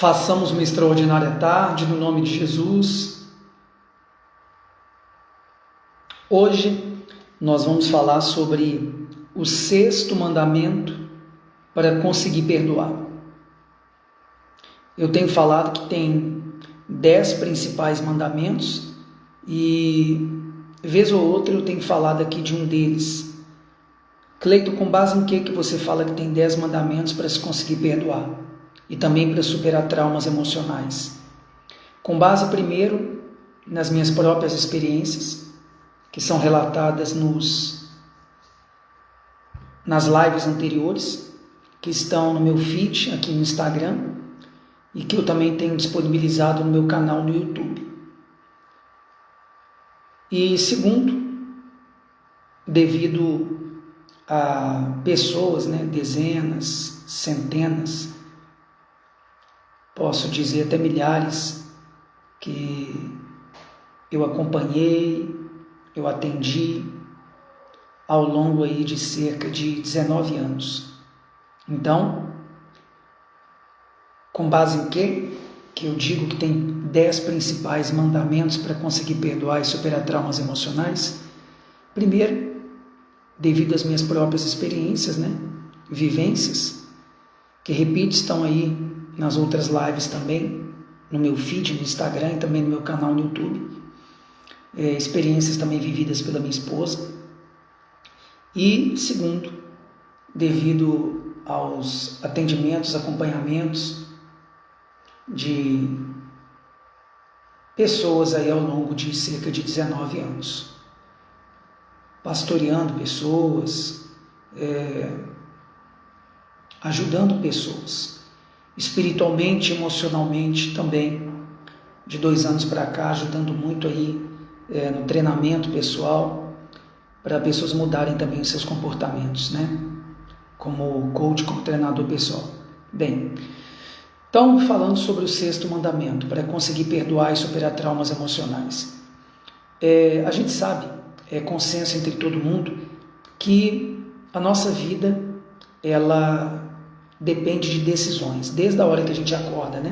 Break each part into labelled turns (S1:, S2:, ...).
S1: Façamos uma extraordinária tarde no nome de Jesus. Hoje nós vamos falar sobre o sexto mandamento para conseguir perdoar. Eu tenho falado que tem 10 principais mandamentos e vez ou outra eu tenho falado aqui de um deles. Cleito, com base em que você fala que tem 10 mandamentos para se conseguir perdoar e também para superar traumas emocionais? Com base primeiro nas minhas próprias experiências, que são relatadas nas lives anteriores, que estão no meu feed aqui no Instagram e que eu também tenho disponibilizado no meu canal no YouTube. E segundo, devido a pessoas, dezenas, centenas, posso dizer até milhares, que eu acompanhei, eu atendi ao longo aí de cerca de 19 anos. Então, com base em quê? Que eu digo que tem 10 principais mandamentos para conseguir perdoar e superar traumas emocionais. Primeiro, devido às minhas próprias experiências, vivências, que repito, estão aí nas outras lives também, no meu feed, no Instagram e também no meu canal no YouTube. Experiências também vividas pela minha esposa. E segundo, devido aos atendimentos, acompanhamentos de pessoas aí ao longo de cerca de 19 anos, pastoreando pessoas, ajudando pessoas, espiritualmente, emocionalmente também, de 2 anos para cá, ajudando muito aí no treinamento pessoal, para pessoas mudarem também os seus comportamentos, como coach, como treinador pessoal. Bem, então falando sobre o 6º mandamento, para conseguir perdoar e superar traumas emocionais. A gente sabe, é consenso entre todo mundo, que a nossa vida, ela depende de decisões. Desde a hora que a gente acorda,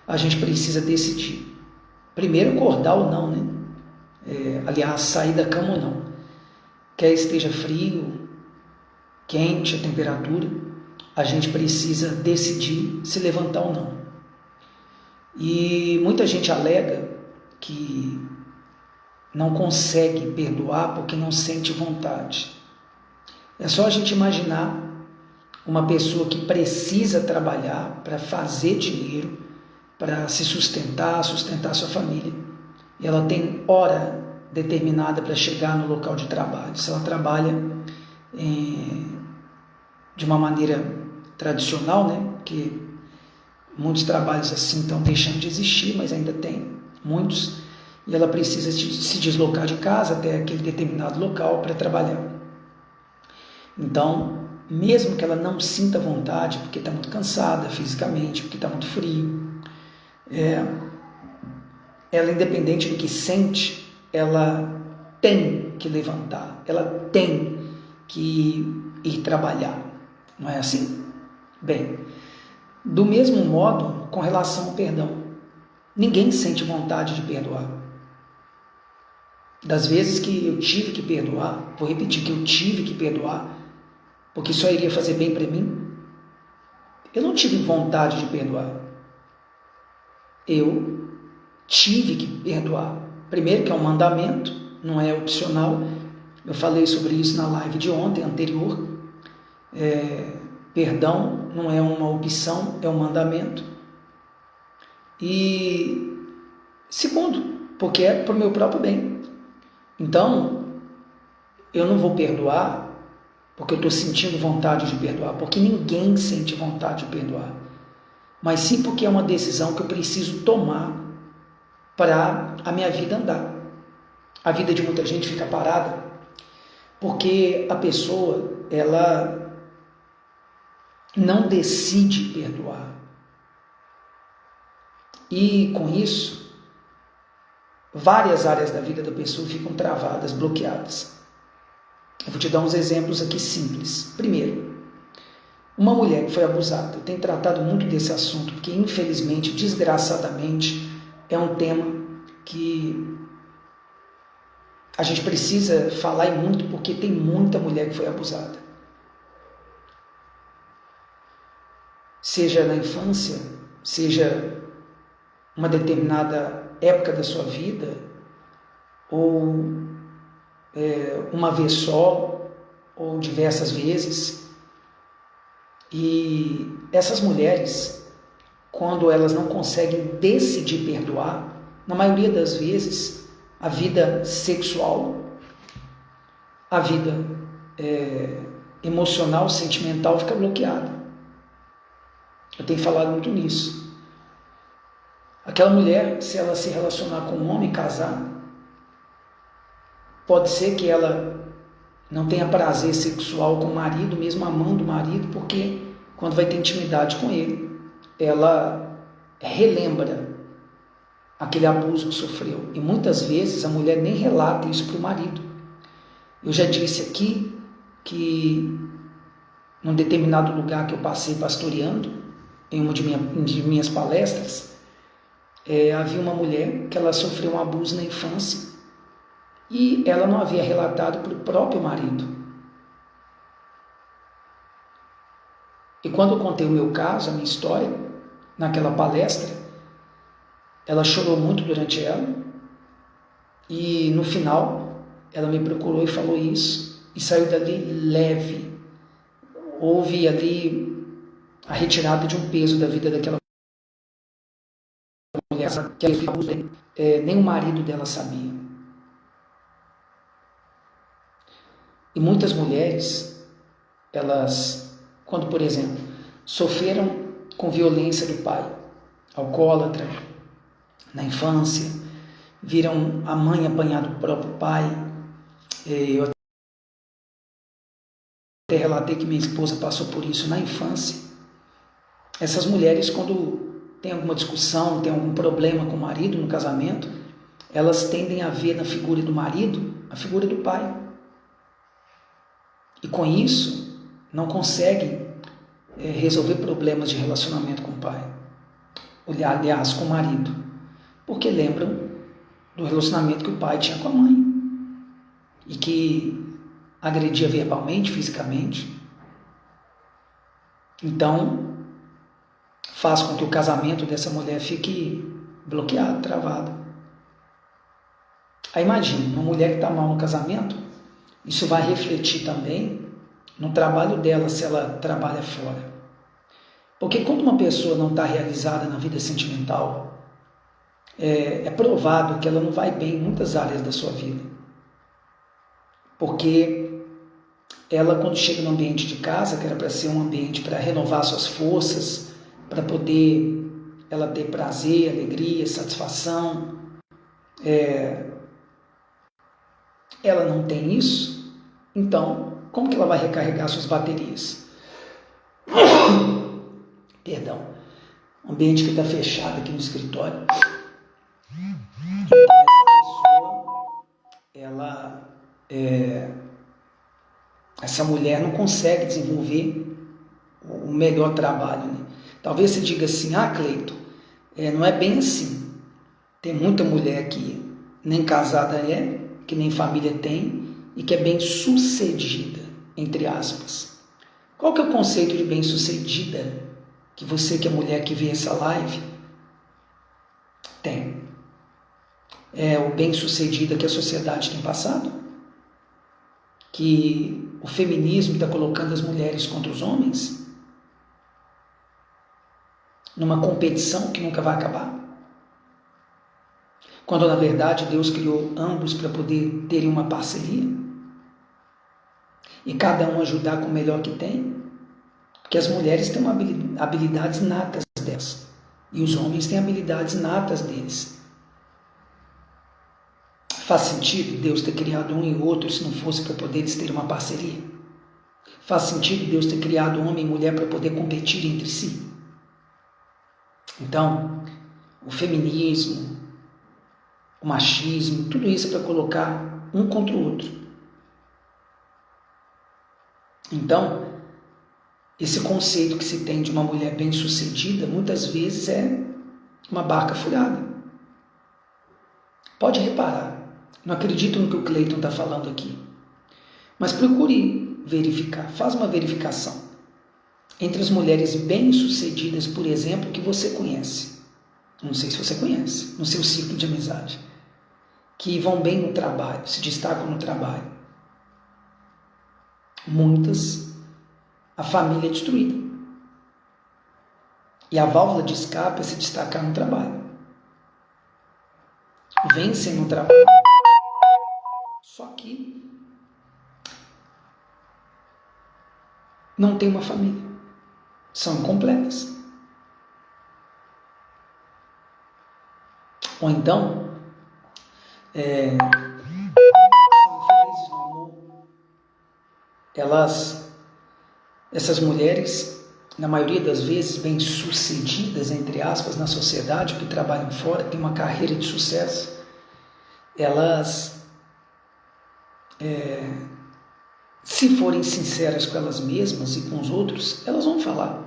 S1: a gente precisa decidir. Primeiro, acordar ou não, aliás, sair da cama ou não. Quer esteja frio, quente a temperatura, a gente precisa decidir se levantar ou não. E muita gente alega que não consegue perdoar porque não sente vontade. É só a gente imaginar uma pessoa que precisa trabalhar para fazer dinheiro, para se sustentar sua família, e ela tem hora determinada para chegar no local de trabalho. Se ela trabalha de uma maneira tradicional, porque muitos trabalhos assim estão deixando de existir, mas ainda tem muitos, e ela precisa se deslocar de casa até aquele determinado local para trabalhar. Então, mesmo que ela não sinta vontade, porque está muito cansada fisicamente, porque está muito frio, ela, independente do que sente, ela tem que levantar, ela tem que ir trabalhar, não é assim? Bem, do mesmo modo, com relação ao perdão, ninguém sente vontade de perdoar. Das vezes que eu tive que perdoar, vou repetir que eu tive que perdoar, porque só iria fazer bem para mim, eu não tive vontade de perdoar. Eu tive que perdoar. Primeiro, que é um mandamento, não é opcional. Eu falei sobre isso na live de ontem, anterior. Perdão não é uma opção, é um mandamento. E segundo, porque é para o meu próprio bem. Então, eu não vou perdoar porque eu estou sentindo vontade de perdoar, porque ninguém sente vontade de perdoar, mas sim porque é uma decisão que eu preciso tomar para a minha vida andar. A vida de muita gente fica parada porque a pessoa, ela não decide perdoar. E com isso, várias áreas da vida da pessoa ficam travadas, bloqueadas. Eu vou te dar uns exemplos aqui simples. Primeiro, uma mulher que foi abusada. Eu tenho tratado muito desse assunto, porque infelizmente, desgraçadamente, é um tema que a gente precisa falar e muito, porque tem muita mulher que foi abusada. Seja na infância, seja uma determinada época da sua vida, ou uma vez só, ou diversas vezes. E essas mulheres, quando elas não conseguem decidir perdoar, na maioria das vezes, a vida sexual, a vida emocional, sentimental fica bloqueada. Eu tenho falado muito nisso. Aquela mulher, se ela se relacionar com um homem, casar, Pode ser que ela não tenha prazer sexual com o marido, mesmo amando o marido, porque quando vai ter intimidade com ele, ela relembra aquele abuso que sofreu. E muitas vezes a mulher nem relata isso para o marido. Eu já disse aqui que num determinado lugar que eu passei pastoreando, em uma de minhas palestras, havia uma mulher que ela sofreu um abuso na infância e ela não havia relatado para o próprio marido. E quando eu contei o meu caso, a minha história, naquela palestra, ela chorou muito durante ela e no final ela me procurou e falou isso e saiu dali leve. Houve ali a retirada de um peso da vida daquela mulher, que nem o marido dela sabia. E muitas mulheres, elas, quando, por exemplo, sofreram com violência do pai, alcoólatra, na infância, viram a mãe apanhar do próprio pai. Eu até relatei que minha esposa passou por isso na infância. Essas mulheres, quando tem alguma discussão, tem algum problema com o marido no casamento, elas tendem a ver na figura do marido a figura do pai. E com isso, não conseguem resolver problemas de relacionamento com o pai. Aliás, com o marido. Porque lembram do relacionamento que o pai tinha com a mãe. E que agredia verbalmente, fisicamente. Então, faz com que o casamento dessa mulher fique bloqueado, travado. Aí imagine, uma mulher que está mal no casamento, isso vai refletir também no trabalho dela, se ela trabalha fora. Porque quando uma pessoa não está realizada na vida sentimental, é provado que ela não vai bem em muitas áreas da sua vida. Porque ela, quando chega no ambiente de casa, que era para ser um ambiente para renovar suas forças, para poder ela ter prazer, alegria, satisfação, ela não tem isso, então, como que ela vai recarregar suas baterias? Perdão, ambiente que está fechado aqui no escritório. Então, essa pessoa, essa mulher não consegue desenvolver o melhor trabalho. Né? Talvez você diga assim, Cleito, não é bem assim. Tem muita mulher que nem casada que nem família tem e que é bem sucedida, entre aspas. Qual que é o conceito de bem sucedida que você, que é mulher que vê essa live, tem? É o bem sucedida que a sociedade tem passado? Que o feminismo está colocando as mulheres contra os homens? Numa competição que nunca vai acabar? Quando na verdade Deus criou ambos para poder terem uma parceria e cada um ajudar com o melhor que tem, porque as mulheres têm habilidades natas delas e os homens têm habilidades natas deles. Faz sentido Deus ter criado um e outro se não fosse para poder eles terem uma parceria? Faz sentido Deus ter criado homem e mulher para poder competir entre si? Então, o feminismo, o machismo, tudo isso é para colocar um contra o outro. Então, esse conceito que se tem de uma mulher bem-sucedida, muitas vezes é uma barca furada. Pode reparar, não acredito no que o Cleiton está falando aqui, mas procure verificar, faz uma verificação entre as mulheres bem-sucedidas, por exemplo, que você conhece. Não sei se você conhece, no seu ciclo de amizade. Que vão bem no trabalho, se destacam no trabalho. Muitas, a família é destruída. E a válvula de escape é se destacar no trabalho. Vencem no trabalho. Só que não tem uma família. São incompletas. Ou então, são essas mulheres, na maioria das vezes, bem-sucedidas, entre aspas, na sociedade, que trabalham fora, têm uma carreira de sucesso, elas, se forem sinceras com elas mesmas e com os outros, elas vão falar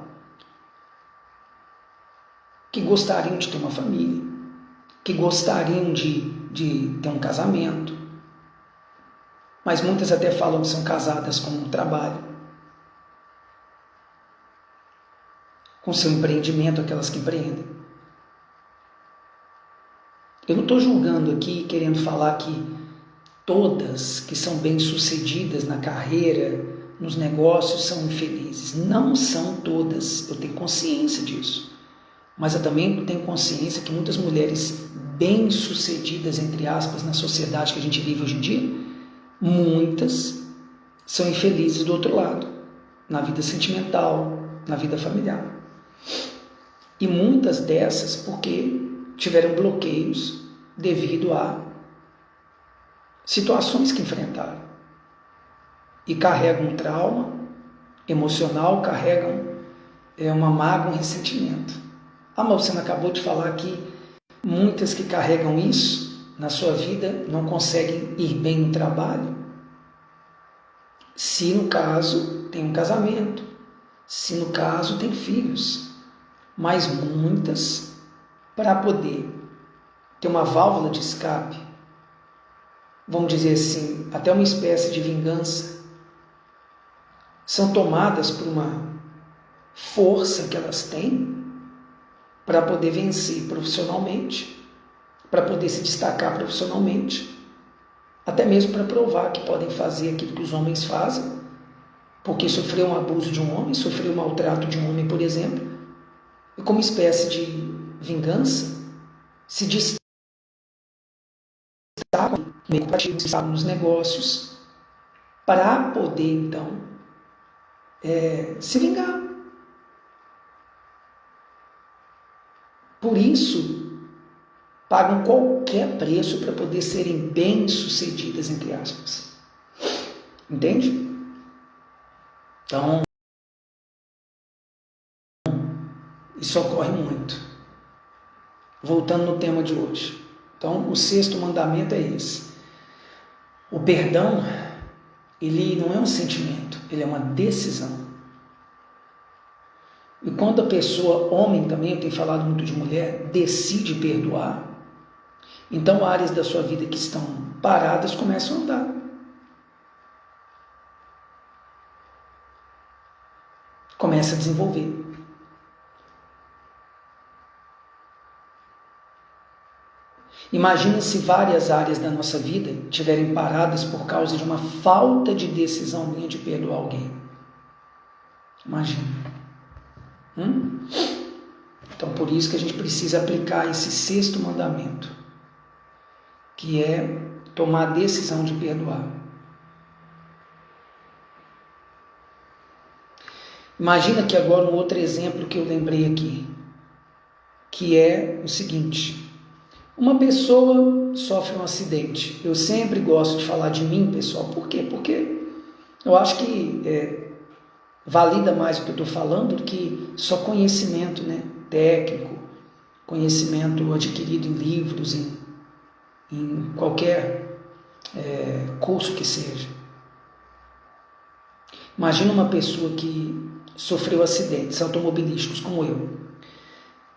S1: que gostariam de ter uma família, que gostariam de ter um casamento, mas muitas até falam que são casadas com um trabalho, com seu empreendimento, aquelas que empreendem. Eu não estou julgando aqui, querendo falar que todas que são bem-sucedidas na carreira, nos negócios, são infelizes. Não são todas, eu tenho consciência disso. Mas eu também tenho consciência que muitas mulheres bem-sucedidas, entre aspas, na sociedade que a gente vive hoje em dia, muitas são infelizes do outro lado, na vida sentimental, na vida familiar. E muitas dessas porque tiveram bloqueios devido a situações que enfrentaram. E carregam um trauma emocional, carregam uma mágoa, um ressentimento. Mas você não acabou de falar que muitas que carregam isso na sua vida não conseguem ir bem no trabalho? Se no caso tem um casamento, se no caso tem filhos, mas muitas, para poder ter uma válvula de escape, vamos dizer assim, até uma espécie de vingança, são tomadas por uma força que elas têm para poder vencer profissionalmente, para poder se destacar profissionalmente, até mesmo para provar que podem fazer aquilo que os homens fazem, porque sofreu um abuso de um homem, sofreu um maltrato de um homem, por exemplo, e como espécie de vingança, se destacam no meio corporativo, se destacam nos negócios, para poder, então, se vingar. Por isso, pagam qualquer preço para poder serem bem-sucedidas, entre aspas. Entende? Então, isso ocorre muito. Voltando no tema de hoje. Então, o sexto mandamento é esse. O perdão, ele não é um sentimento, ele é uma decisão. E quando a pessoa, homem também, eu tenho falado muito de mulher, decide perdoar, então áreas da sua vida que estão paradas começam a andar. Começa a desenvolver. Imagina se várias áreas da nossa vida estiverem paradas por causa de uma falta de decisão minha de perdoar alguém. Imagina. Então, por isso que a gente precisa aplicar esse sexto mandamento, que é tomar a decisão de perdoar. Imagina que agora um outro exemplo que eu lembrei aqui, que é o seguinte: uma pessoa sofre um acidente. Eu sempre gosto de falar de mim, pessoal. Por quê? Porque eu acho que valida mais o que eu estou falando do que só conhecimento, né, técnico, conhecimento adquirido em livros, em qualquer curso que seja. Imagina uma pessoa que sofreu acidentes automobilísticos como eu.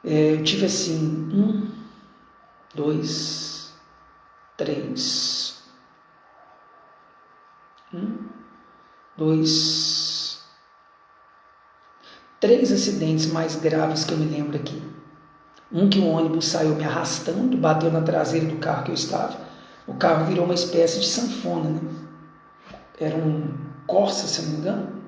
S1: Eu tive assim 2, 3, 3 acidentes mais graves que eu me lembro aqui. Um que um ônibus saiu me arrastando, bateu na traseira do carro que eu estava. O carro virou uma espécie de sanfona, né? Era um Corsa, se não me engano.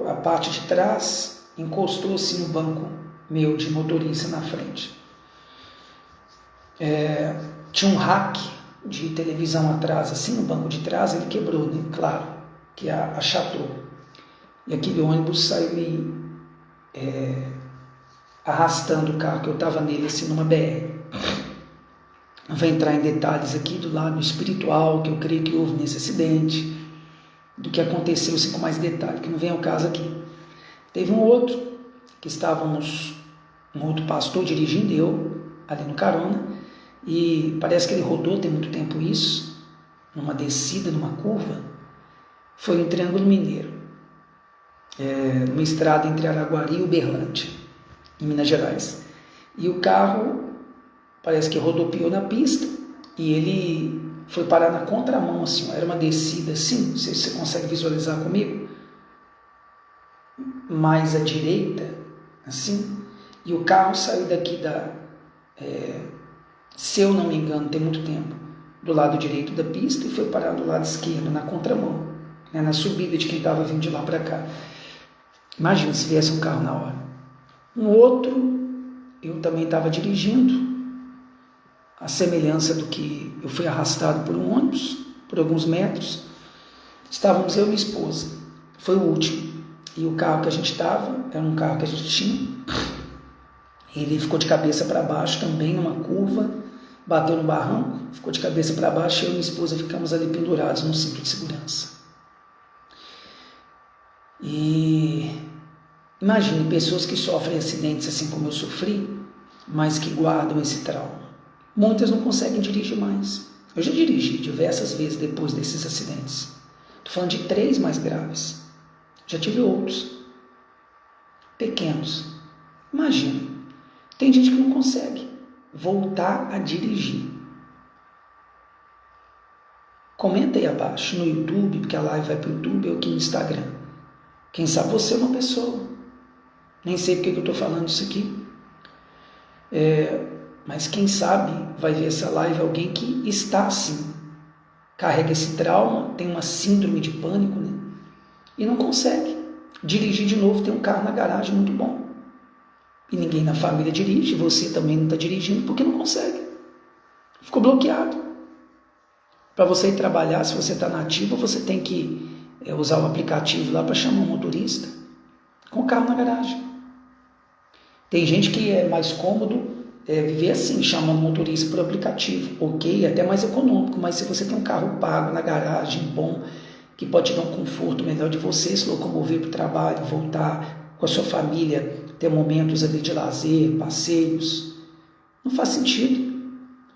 S1: A parte de trás encostou assim no banco meu de motorista na frente. Tinha um rack de televisão atrás, assim no banco de trás, ele quebrou, né? Claro, que achatou. E aquele ônibus saiu me arrastando o carro que eu estava nele, assim, numa BR. Não vou entrar em detalhes aqui do lado espiritual que eu creio que houve nesse acidente. do que aconteceu assim, com mais detalhe, que não vem ao caso aqui. Teve um outro, que estávamos, um outro pastor dirigindo, eu, ali no carona, e parece que ele rodou, tem muito tempo isso, numa descida, numa curva, foi no Triângulo Mineiro, numa estrada entre Araguari e Uberlândia, em Minas Gerais. E o carro parece que rodopiou na pista e ele foi parar na contramão, assim, era uma descida assim, não sei se você consegue visualizar comigo, mais à direita, assim, e o carro saiu daqui se eu não me engano, tem muito tempo, do lado direito da pista e foi parar do lado esquerdo, na contramão, né, na subida de quem estava vindo de lá para cá. Imagina se viesse um carro na hora. Um outro, eu também estava dirigindo, a semelhança do que eu fui arrastado por um ônibus, por alguns metros. Estávamos eu e minha esposa, foi o último. E o carro que a gente estava, era um carro que a gente tinha, ele ficou de cabeça para baixo também, numa curva, bateu no barranco, ficou de cabeça para baixo, eu e minha esposa ficamos ali pendurados no cinto de segurança. E imagine pessoas que sofrem acidentes assim como eu sofri, mas que guardam esse trauma. Muitas não conseguem dirigir mais. Eu já dirigi diversas vezes depois desses acidentes. Estou falando de 3 mais graves. Já tive outros. Pequenos. Imagina. Tem gente que não consegue voltar a dirigir. Comenta aí abaixo no YouTube, porque a live vai para o YouTube ou aqui no Instagram. Quem sabe você é uma pessoa. Nem sei porque eu estou falando isso aqui. Mas quem sabe vai ver essa live alguém que está assim, carrega esse trauma, tem uma síndrome de pânico, né? E não consegue dirigir de novo, tem um carro na garagem muito bom. E ninguém na família dirige, você também não está dirigindo porque não consegue. Ficou bloqueado. Para você ir trabalhar, se você está na ativa, você tem que usar o aplicativo lá para chamar um motorista com o carro na garagem. Tem gente que é mais cômodo viver assim, chamando motorista por aplicativo, ok, até mais econômico, mas se você tem um carro pago na garagem, bom, que pode te dar um conforto melhor de você se locomover para o trabalho, voltar com a sua família, ter momentos ali de lazer, passeios, não faz sentido.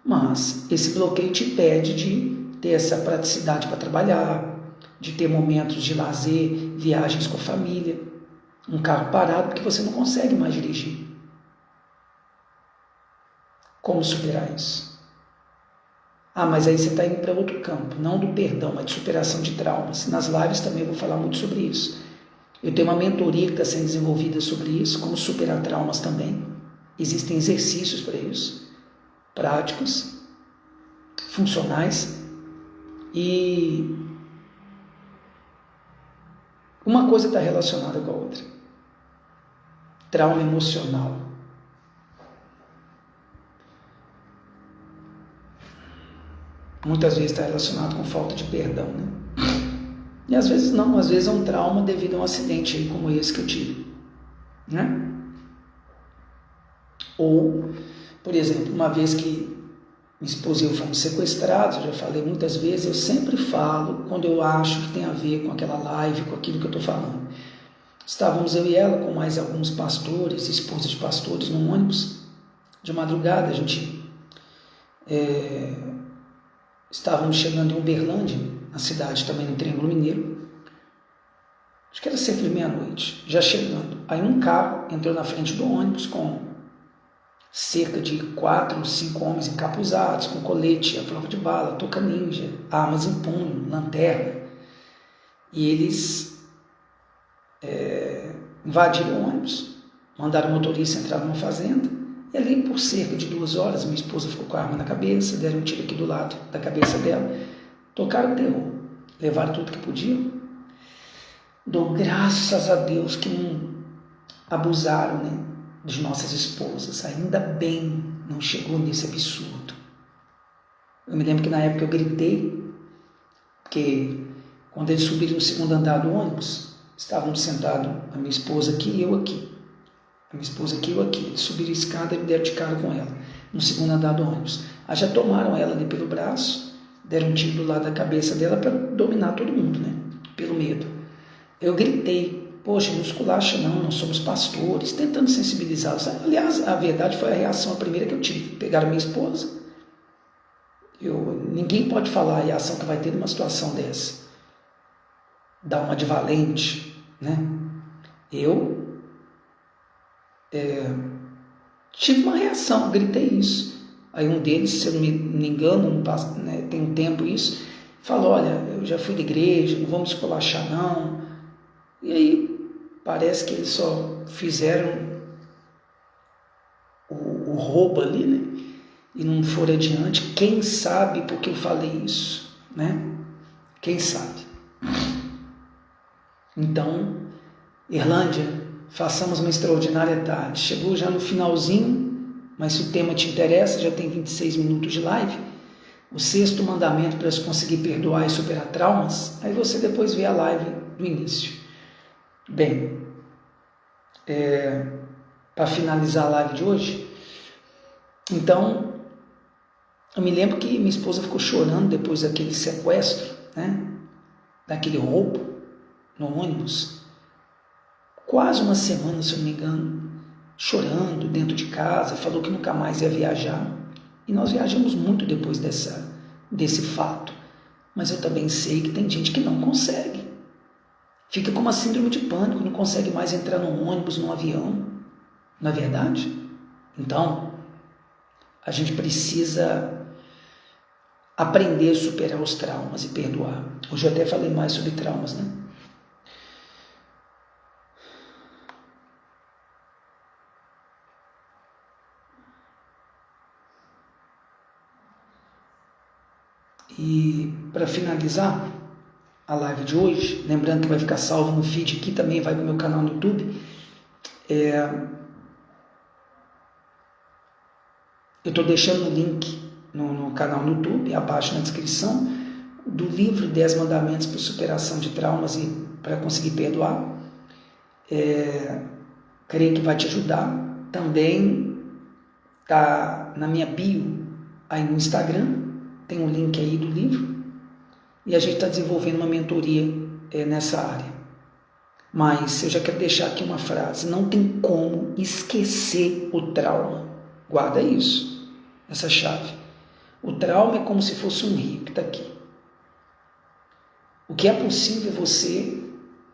S1: Mas esse bloqueio te impede de ter essa praticidade para trabalhar, de ter momentos de lazer, viagens com a família, um carro parado porque você não consegue mais dirigir. Como superar isso? Mas aí você está indo para outro campo, não do perdão, mas de superação de traumas. Nas lives também eu vou falar muito sobre isso. Eu tenho uma mentoria que está sendo desenvolvida sobre isso, como superar traumas também. Existem exercícios para isso, práticos, funcionais. E uma coisa está relacionada com a outra. Trauma emocional. Muitas vezes está relacionado com falta de perdão, né? E às vezes não, às vezes é um trauma devido a um acidente aí como esse que eu tive, né? Ou, por exemplo, uma vez que minha esposa e eu fomos sequestrados, eu já falei muitas vezes, eu sempre falo quando eu acho que tem a ver com aquela live, com aquilo que eu estou falando. Estávamos eu e ela com mais alguns pastores, esposas de pastores, num ônibus. De madrugada a gente estávamos chegando em Uberlândia, na cidade também no Triângulo Mineiro. Acho que era sempre meia-noite, já chegando. Aí um carro entrou na frente do ônibus com cerca de 4 ou 5 homens encapuzados, com colete à prova de bala, touca ninja, armas em punho, lanterna. E eles invadiram o ônibus, mandaram o motorista entrar numa fazenda. E ali por cerca de 2 horas, minha esposa ficou com a arma na cabeça, deram um tiro aqui do lado da cabeça dela, tocaram o terror, levaram tudo que podiam. Dou graças a Deus que não abusaram, né, de nossas esposas, ainda bem não chegou nesse absurdo. Eu me lembro que na época eu gritei, porque quando eles subiram no 2º andar do ônibus, estávamos sentados, a minha esposa aqui e eu aqui. A minha esposa aqui e eu aqui. Eles subiram a escada e me deram de cara com ela, no 2º andar do ônibus. Aí já tomaram ela ali pelo braço, deram um tiro do lado da cabeça dela para dominar todo mundo, né? pelo medo. Eu gritei, poxa, não esculacha não, nós somos pastores, tentando sensibilizá-los. Aliás, a verdade foi a reação a primeira que eu tive. Pegaram minha esposa, ninguém pode falar a reação que vai ter numa situação dessa. Dar uma de valente, né? Eu tive uma reação, gritei isso. Aí um deles, se eu não me engano, tem um tempo isso, falou, olha, eu já fui da igreja, não vamos esculachar não. E aí parece que eles só fizeram o roubo ali, né? E não foram adiante. Quem sabe porque eu falei isso, né? Quem sabe? Então, Irlândia, façamos uma extraordinária tarde. Chegou já no finalzinho, mas se o tema te interessa, já tem 26 minutos de live. O 6º mandamento para se conseguir perdoar e superar traumas, aí você depois vê a live do início. Bem, para finalizar a live de hoje, então, eu me lembro que minha esposa ficou chorando depois daquele sequestro, né? Daquele roubo no ônibus, quase uma semana, se eu não me engano, chorando dentro de casa, falou que nunca mais ia viajar. E nós viajamos muito depois desse fato. Mas eu também sei que tem gente que não consegue. Fica com uma síndrome de pânico, não consegue mais entrar no ônibus, no avião. Não é verdade? Então, a gente precisa aprender a superar os traumas e perdoar. Hoje eu até falei mais sobre traumas, né? E para finalizar a live de hoje, lembrando que vai ficar salvo no feed aqui, também vai no meu canal no YouTube, eu estou deixando o link no canal no YouTube, abaixo na descrição, do livro 10 Mandamentos para Superação de Traumas e para conseguir perdoar. Creio que vai te ajudar. Também está na minha bio aí no Instagram, tem um link aí do livro, e a gente está desenvolvendo uma mentoria nessa área. Mas eu já quero deixar aqui uma frase: não tem como esquecer o trauma. Guarda isso, essa chave. O trauma é como se fosse um rio que está aqui. O que é possível é você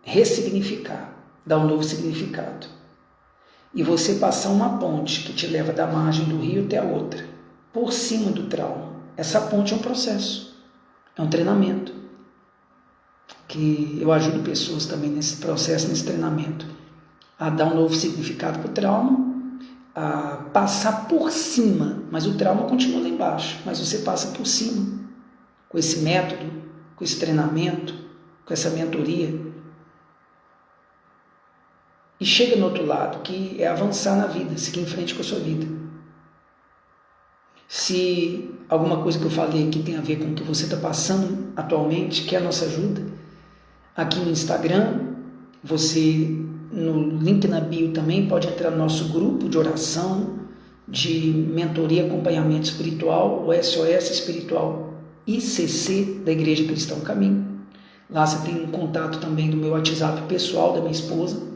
S1: ressignificar, dar um novo significado. E você passar uma ponte que te leva da margem do rio até a outra, por cima do trauma. Essa ponte é um processo, é um treinamento, que eu ajudo pessoas também nesse processo, nesse treinamento, a dar um novo significado para o trauma, a passar por cima, mas o trauma continua lá embaixo, mas você passa por cima, com esse método, com esse treinamento, com essa mentoria, e chega no outro lado, que é avançar na vida, seguir em frente com a sua vida. Se alguma coisa que eu falei aqui tem a ver com o que você está passando atualmente, quer a nossa ajuda, aqui no Instagram, você, no link na bio também, pode entrar no nosso grupo de oração, de mentoria, acompanhamento espiritual, o SOS Espiritual ICC da Igreja Cristã Caminho. Lá você tem um contato também do meu WhatsApp pessoal, da minha esposa.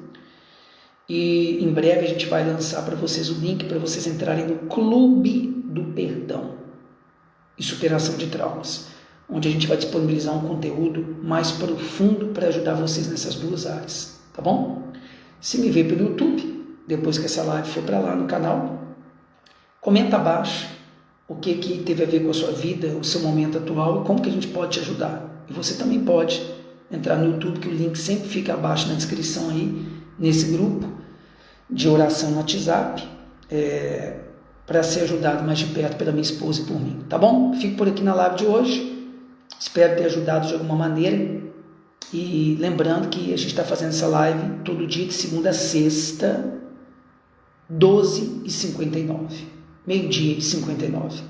S1: E em breve a gente vai lançar para vocês o link para vocês entrarem no Clube do Perdão e Superação de Traumas, onde a gente vai disponibilizar um conteúdo mais profundo para ajudar vocês nessas duas áreas, tá bom? Se me vê pelo YouTube, depois que essa live for para lá no canal, comenta abaixo o que teve a ver com a sua vida, o seu momento atual e como que a gente pode te ajudar. E você também pode entrar no YouTube, que o link sempre fica abaixo na descrição aí, nesse grupo de oração no WhatsApp, para ser ajudado mais de perto pela minha esposa e por mim, tá bom? Fico por aqui na live de hoje, espero ter ajudado de alguma maneira, e lembrando que a gente está fazendo essa live todo dia, de segunda a sexta, 12h59, meio-dia e 59.